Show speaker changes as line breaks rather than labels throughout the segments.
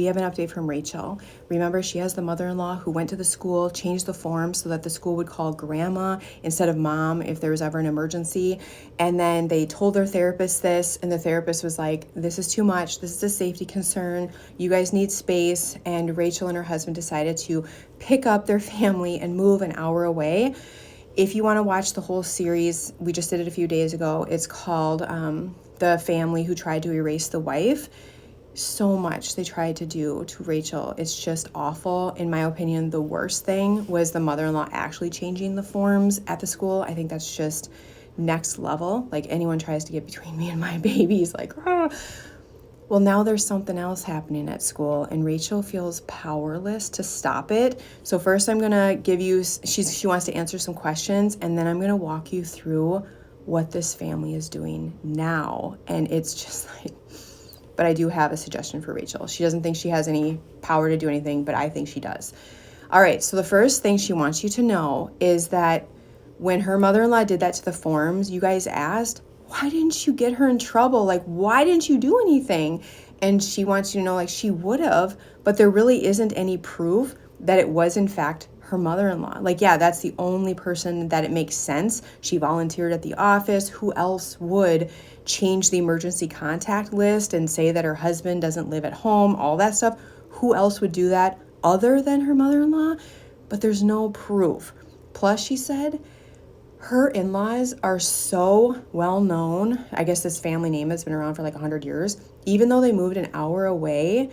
We have an update from Rachel. Remember, she has the mother-in-law who went to the school, changed the form so that the school would call grandma instead of mom if there was ever an emergency. And then they told their therapist this, and the therapist was like, this is too much. This is a safety concern. You guys need space. And Rachel and her husband decided to pick up their family and move an hour away. If you want to watch the whole series, we just did it a few days ago. It's called The Family Who Tried to Erase the Wife. So much they tried to do to Rachel. It's just awful. In my opinion, the worst thing was the mother-in-law actually changing the forms at the school. I think that's just next level. Like, anyone tries to get between me and my babies, like, ah. Well, now there's something else happening at school, and Rachel feels powerless to stop it. So first I'm gonna give you, she wants to answer some questions, and then I'm gonna walk you through what this family is doing now. And it's just like, but I do have a suggestion for Rachel. She doesn't think she has any power to do anything, but I think she does. All right, so the first thing she wants you to know is that when her mother-in-law did that to the forms, you guys asked, why didn't you get her in trouble? Like, why didn't you do anything? And she wants you to know, like, she would have, but there really isn't any proof that it was in fact her mother-in-law. Like, yeah, that's the only person that it makes sense. She volunteered at the office. Who else would change the emergency contact list and say that her husband doesn't live at home, all that stuff? Who else would do that other than her mother-in-law? But there's no proof. Plus, she said, her in-laws are so well known. I guess this family name has been around for like 100 years. Even though they moved an hour away,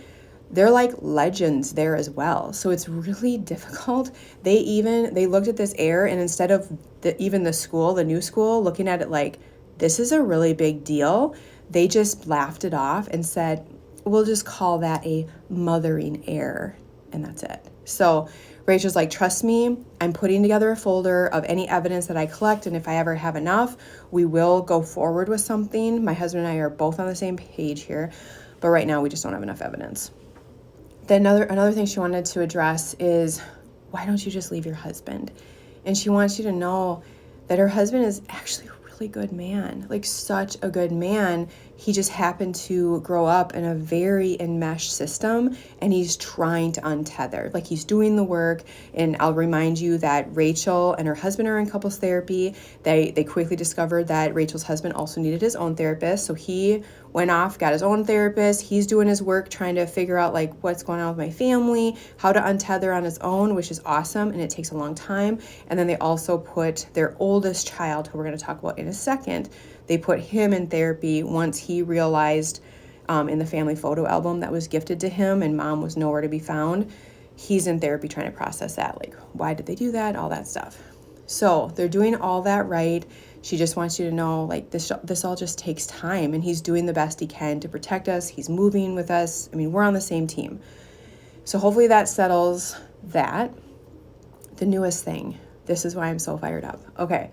they're like legends there as well. So it's really difficult. They looked at this heir, and instead of even the school, the new school, looking at it like, this is a really big deal, they just laughed it off and said, we'll just call that a mothering heir. And that's it. So Rachel's like, trust me, I'm putting together a folder of any evidence that I collect, and if I ever have enough, we will go forward with something. My husband and I are both on the same page here, but right now we just don't have enough evidence. Then another thing she wanted to address is, why don't you just leave your husband? And she wants you to know that her husband is actually a really good man, like such a good man. He just happened to grow up in a very enmeshed system, and he's trying to untether. Like, he's doing the work. And I'll remind you that Rachel and her husband are in couples therapy. They quickly discovered that Rachel's husband also needed his own therapist. So he went off, got his own therapist. He's doing his work, trying to figure out like what's going on with my family, how to untether on his own, which is awesome. And it takes a long time. And then they also put their oldest child, who we're going to talk about in a second, they put him in therapy once he realized in the family photo album that was gifted to him and mom was nowhere to be found. He's in therapy trying to process that. Like, why did they do that? All that stuff. So they're doing all that right. She just wants you to know, like, this all just takes time, and he's doing the best he can to protect us. He's moving with us. I mean, we're on the same team. So hopefully that settles that. The newest thing. This is why I'm so fired up. Okay.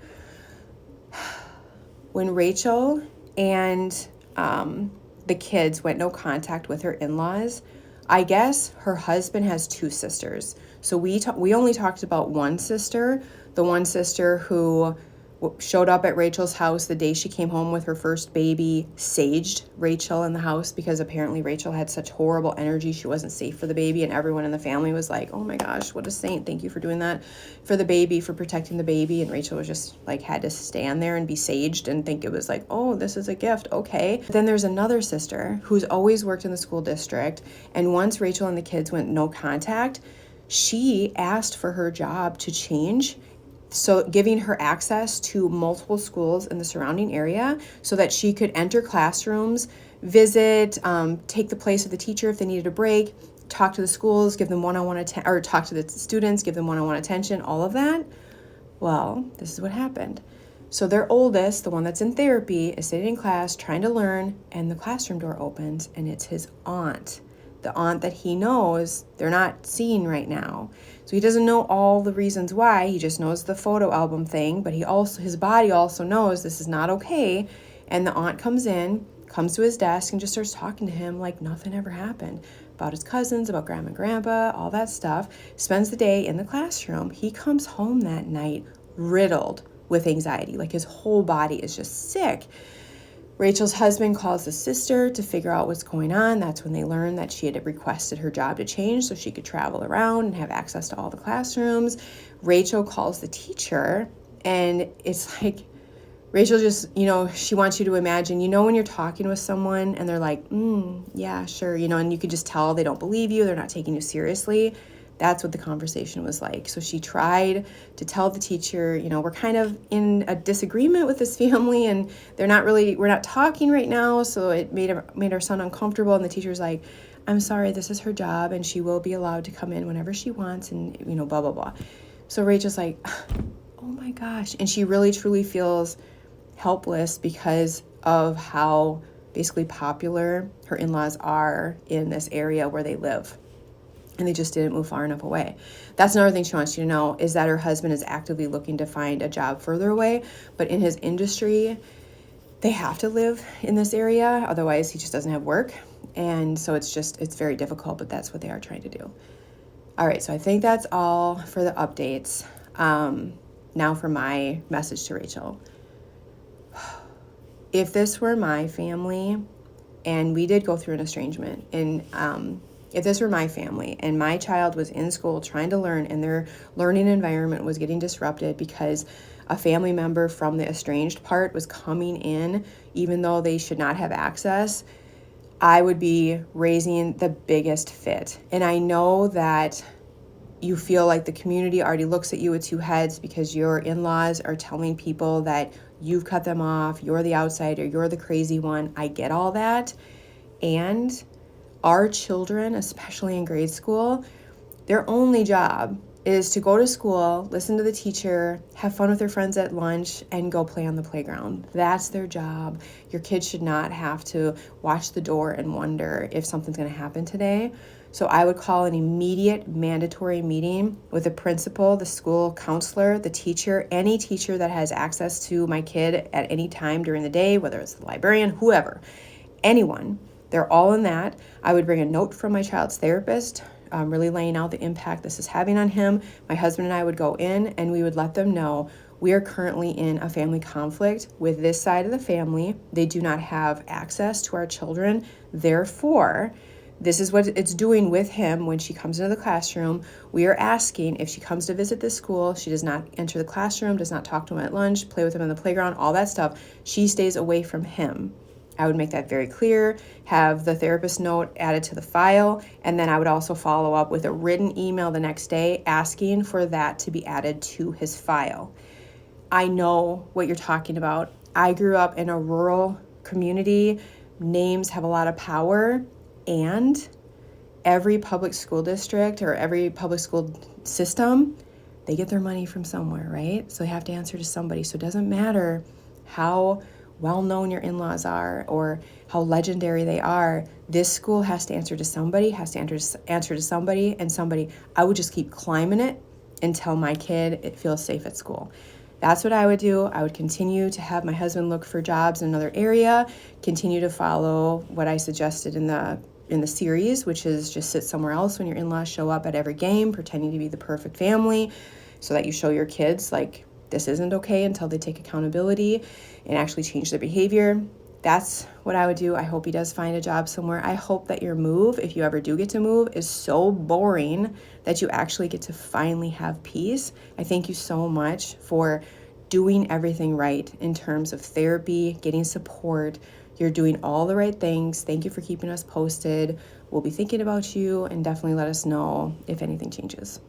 When Rachel and the kids went no contact with her in-laws, I guess her husband has two sisters. So we only talked about one sister, the one sister who showed up at Rachel's house the day she came home with her first baby, saged Rachel in the house because apparently Rachel had such horrible energy. She wasn't safe for the baby, and everyone in the family was like, oh my gosh, what a saint. Thank you for doing that for the baby, for protecting the baby. And Rachel was just like, had to stand there and be saged and think it was like, oh, this is a gift. Okay. But then there's another sister who's always worked in the school district. And once Rachel and the kids went no contact, she asked for her job to change, so giving her access to multiple schools in the surrounding area so that she could enter classrooms, visit, take the place of the teacher if they needed a break, talk to the schools, give them one-on-one attention, or talk to the students, give them one-on-one attention, all of that. Well, this is what happened. So their oldest, the one that's in therapy, is sitting in class trying to learn, and the classroom door opens, and it's his aunt. The aunt that he knows they're not seeing right now. So he doesn't know all the reasons why. He just knows the photo album thing, but his body also knows this is not okay. And the aunt comes to his desk and just starts talking to him like nothing ever happened, about his cousins, about grandma and grandpa, all that stuff. Spends the day in the classroom. He comes home that night riddled with anxiety. Like, his whole body is just sick. Rachel's husband calls the sister to figure out what's going on. That's when they learn that she had requested her job to change so she could travel around and have access to all the classrooms. Rachel calls the teacher, and it's like, Rachel just, she wants you to imagine, when you're talking with someone and they're like, yeah, sure, and you could just tell they don't believe you, they're not taking you seriously. That's what the conversation was like. So she tried to tell the teacher, we're kind of in a disagreement with this family and we're not talking right now. So it made our son uncomfortable. And the teacher's like, I'm sorry, this is her job and she will be allowed to come in whenever she wants and, blah, blah, blah. So Rachel's like, oh my gosh. And she really, truly feels helpless because of how basically popular her in-laws are in this area where they live. And they just didn't move far enough away. That's another thing she wants you to know, is that her husband is actively looking to find a job further away. But in his industry, they have to live in this area. Otherwise, he just doesn't have work. And so it's very difficult, but that's what they are trying to do. All right, so I think that's all for the updates. Now for my message to Rachel. If this were my family, and we did go through an estrangement, and if this were my family and my child was in school trying to learn and their learning environment was getting disrupted because a family member from the estranged part was coming in, even though they should not have access, I would be raising the biggest fit. And I know that you feel like the community already looks at you with two heads because your in-laws are telling people that you've cut them off, you're the outsider, you're the crazy one. I get all that. And our children, especially in grade school, their only job is to go to school, listen to the teacher, have fun with their friends at lunch, and go play on the playground. That's their job. Your kids should not have to watch the door and wonder if something's going to happen today. So I would call an immediate mandatory meeting with the principal, the school counselor, the teacher, any teacher that has access to my kid at any time during the day, whether it's the librarian, whoever, anyone. They're all in that. I would bring a note from my child's therapist, really laying out the impact this is having on him. My husband and I would go in and we would let them know we are currently in a family conflict with this side of the family. They do not have access to our children. Therefore, this is what it's doing with him when she comes into the classroom. We are asking if she comes to visit this school, she does not enter the classroom, does not talk to him at lunch, play with him on the playground, all that stuff. She stays away from him. I would make that very clear, have the therapist note added to the file, and then I would also follow up with a written email the next day asking for that to be added to his file. I know what you're talking about. I grew up in a rural community. Names have a lot of power, and every public school district or every public school system, they get their money from somewhere, right? So they have to answer to somebody. So it doesn't matter how well-known your in-laws are or how legendary they are. This school has to answer to somebody, answer to somebody, and somebody. I would just keep climbing it until my kid feels safe at school. That's what I would do. I would continue to have my husband look for jobs in another area, continue to follow what I suggested in the series, which is just sit somewhere else when your in-laws show up at every game, pretending to be the perfect family, so that you show your kids like this isn't okay until they take accountability and actually change their behavior. That's what I would do. I hope he does find a job somewhere. I hope that your move, if you ever do get to move, is so boring that you actually get to finally have peace. I thank you so much for doing everything right in terms of therapy, getting support. You're doing all the right things. Thank you for keeping us posted. We'll be thinking about you, and definitely let us know if anything changes.